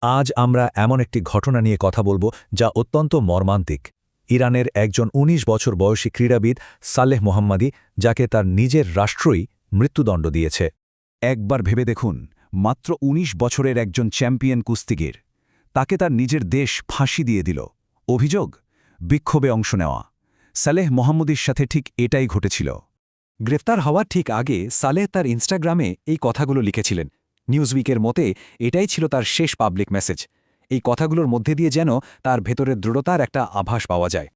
আজ আমরা এমন একটি ঘটনা নিয়ে কথা বলবো যা অত্যন্ত মর্মান্তিক। ইরানের একজন ১৯ বছর বয়সী ক্রীড়াবিদ সালেহ মোহাম্মদী, যাকে তার নিজের রাষ্ট্রই মৃত্যুদণ্ড দিয়েছে। একবার ভেবে দেখুন, মাত্র ১৯ বছরের একজন চ্যাম্পিয়ন কুস্তিগির, তাকে তার নিজের দেশ ফাঁসি দিয়ে দিল। অভিযোগ, বিক্ষোভে অংশ নেওয়া। সালেহ মোহাম্মদীর সাথে ঠিক এটাই ঘটেছিল। গ্রেফতার হওয়ার ঠিক আগে সালেহ তার ইনস্টাগ্রামে এই কথাগুলো লিখেছিলেন। নিউজউইকের মতে এটাই ছিল তার শেষ পাবলিক মেসেজ। এই কথাগুলোর মধ্যে দিয়ে যেন তার ভেতরের দৃঢ়তার একটা আভাস পাওয়া যায়।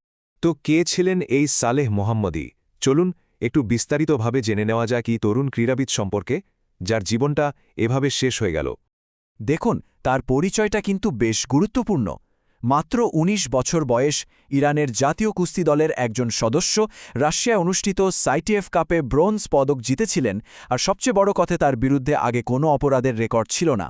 তো কে ছিলেন এই সালেহ মোহাম্মদী? চলুন একটু বিস্তারিতভাবে জেনে নেওয়া যাক এই তরুণ ক্রীড়াবিদ সম্পর্কে, যার জীবনটা এভাবে শেষ হয়ে গেল। দেখুন, তার পরিচয়টা কিন্তু বেশ গুরুত্বপূর্ণ। মাত্র ১৯ বছর বয়স, ইরানের জাতীয় কুস্তি দলের একজন সদস্য, রাশিয়ায় অনুষ্ঠিত সাইটিএফ কাপে ব্রোঞ্জ পদক জিতেছিলেন, আর সবচেয়ে বড় কথা, তার বিরুদ্ধে আগে কোনো অপরাধের রেকর্ড ছিল না।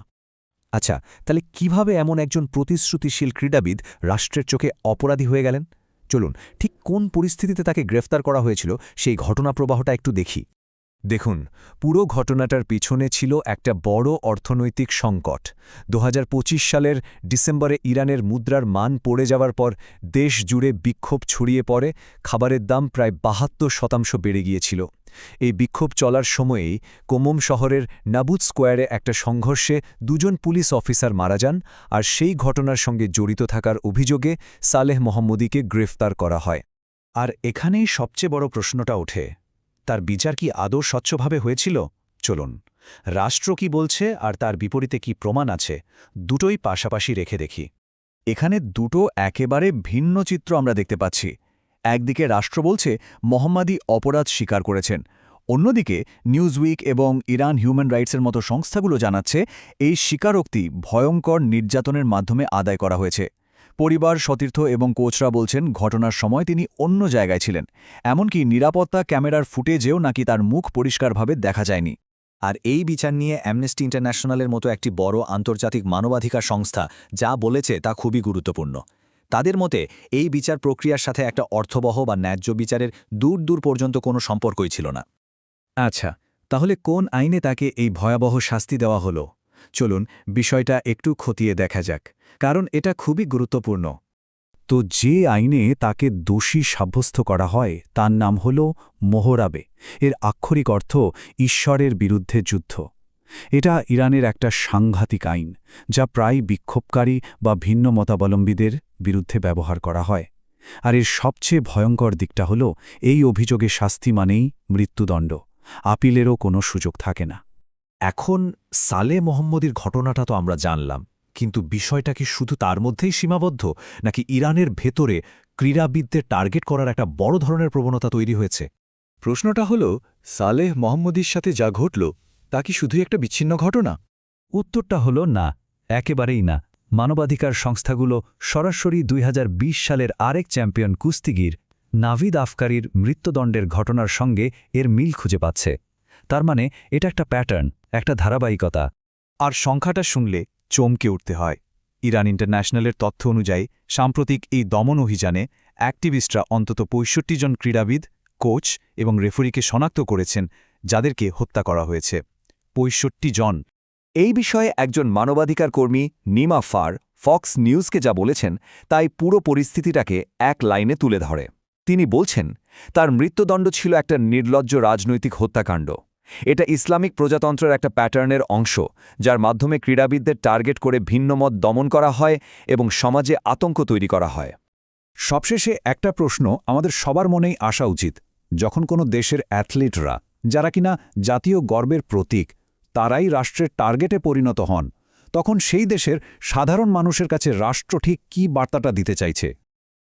আচ্ছা, তাহলে কিভাবে এমন একজন প্রতিশ্রুতিশীল ক্রীড়াবিদ রাষ্ট্রের চোখে অপরাধী হয়ে গেলেন? চলুন, ঠিক কোন পরিস্থিতিতে তাকে গ্রেফতার করা হয়েছিল সেই ঘটনা প্রবাহটা একটু দেখি। দেখুন, পুরো ঘটনাটার পিছনে ছিল একটা বড় অর্থনৈতিক সংকট। ২০২৫ সালের ডিসেম্বরে ইরানের মুদ্রার মান পড়ে যাওয়ার পর দেশ জুড়ে বিক্ষোভ ছড়িয়ে পড়ে। খাবারের দাম প্রায় ৭২% বেড়ে গিয়েছিল। এই বিক্ষোভ চলার সময়েই কোমম শহরের নাবুত স্কোয়ারে একটা সংঘর্ষে ২জন পুলিশ অফিসার মারা যান, আর সেই ঘটনার সঙ্গে জড়িত থাকার অভিযোগে সালেহ মোহাম্মদীকে গ্রেফতার করা হয়। আর এখানেই সবচেয়ে বড় প্রশ্নটা ওঠে, তার বিচার কি আদৌ স্বচ্ছভাবে হয়েছিল? চলুন, রাষ্ট্র কি বলছে আর তার বিপরীতে কি প্রমাণ আছে, দুটোই পাশাপাশি রেখে দেখি। এখানে দুটো একেবারে ভিন্ন চিত্র আমরা দেখতে পাচ্ছি। একদিকে রাষ্ট্র বলছে মোহাম্মদী অপরাধ স্বীকার করেছেন, অন্যদিকে নিউজউইক এবং ইরান হিউম্যান রাইটসের মতো সংস্থাগুলো জানাচ্ছে এই স্বীকারোক্তি ভয়ঙ্কর নির্যাতনের মাধ্যমে আদায় করা হয়েছে। পরিবার, সতীর্থ এবং কোচরা বলছেন ঘটনার সময় তিনি অন্য জায়গায় ছিলেন, এমনকি নিরাপত্তা ক্যামেরার ফুটেজেও নাকি তার মুখ পরিষ্কারভাবে দেখা যায়নি। আর এই বিচার নিয়ে অ্যামনেস্টি ইন্টারন্যাশনালের মতো একটি বড় আন্তর্জাতিক মানবাধিকার সংস্থা যা বলেছে তা খুবই গুরুত্বপূর্ণ। তাদের মতে এই বিচার প্রক্রিয়ার সাথে একটা অর্থবহ বা ন্যায্য বিচারের দূর দূর পর্যন্ত কোনো সম্পর্কই ছিল না। আচ্ছা, তাহলে কোন আইনে তাকে এই ভয়াবহ শাস্তি দেওয়া হলো? চলুন বিষয়টা একটু খতিয়ে দেখা যাক, কারণ এটা খুবই গুরুত্বপূর্ণ। তো যে আইনে তাকে দোষী সাব্যস্ত করা হয় তার নাম হল মোহরাবে। এর আক্ষরিক অর্থ ঈশ্বরের বিরুদ্ধে যুদ্ধ। এটা ইরানের একটা সাংঘাতিক আইন, যা প্রায় বিক্ষোভকারী বা ভিন্ন মতাবলম্বীদের বিরুদ্ধে ব্যবহার করা হয়। আর এর সবচেয়ে ভয়ঙ্কর দিকটা হল এই অভিযোগে শাস্তি মানেই মৃত্যুদণ্ড, আপিলেরও কোনো সুযোগ থাকে না। এখন সালেহ মোহাম্মদীর ঘটনাটা তো আমরা জানলাম, কিন্তু বিষয়টা কি শুধু তার মধ্যেই সীমাবদ্ধ, নাকি ইরানের ভেতরে ক্রীড়াবিদদের টার্গেট করার একটা বড় ধরনের প্রবণতা তৈরি হয়েছে? প্রশ্নটা হল, সালেহ মোহাম্মদীর সাথে যা ঘটল তা কি শুধুই একটা বিচ্ছিন্ন ঘটনা? উত্তরটা হল না, একেবারেই না। মানবাধিকার সংস্থাগুলো সরাসরি ২০২০ সালের আরেক চ্যাম্পিয়ন কুস্তিগির নাভিদ আফকারির মৃত্যুদণ্ডের ঘটনার সঙ্গে এর মিল খুঁজে পাচ্ছে। তার মানে এটা একটা প্যাটার্ন, একটা ধারাবাহিকতা। আর সংখ্যাটা শুনলে চমকে উঠতে হয়। ইরান ইন্টারন্যাশনালের তথ্য অনুযায়ী সাম্প্রতিক এই দমন অভিযানে অ্যাক্টিভিস্টরা অন্তত ৬৫ জন ক্রীড়াবিদ, কোচ এবং রেফারিকে শনাক্ত করেছেন, যাদেরকে হত্যা করা হয়েছে। ৬৫ জন। এই বিষয়ে একজন মানবাধিকার কর্মী নিমা ফার ফক্স নিউজকে যা বলেছেন তাই পুরো পরিস্থিতিটাকে এক লাইনে তুলে ধরে। তিনি বলছেন, তার মৃত্যুদণ্ড ছিল একটা নির্লজ্জ রাজনৈতিক হত্যাকাণ্ড। এটা ইসলামিক প্রজাতন্ত্রের একটা প্যাটার্নের অংশ, যার মাধ্যমে ক্রীড়াবিদদের টার্গেট করে ভিন্নমত দমন করা হয় এবং সমাজে আতঙ্ক তৈরি করা হয়। সবশেষে একটা প্রশ্ন আমাদের সবার মনেই আসা উচিত, যখন কোনো দেশের অ্যাথলিটরা, যারা কিনা জাতীয় গর্বের প্রতীক, তারাই রাষ্ট্রের টার্গেটে পরিণত হন, তখন সেই দেশের সাধারণ মানুষের কাছে রাষ্ট্র ঠিক কী বার্তাটা দিতে চাইছে?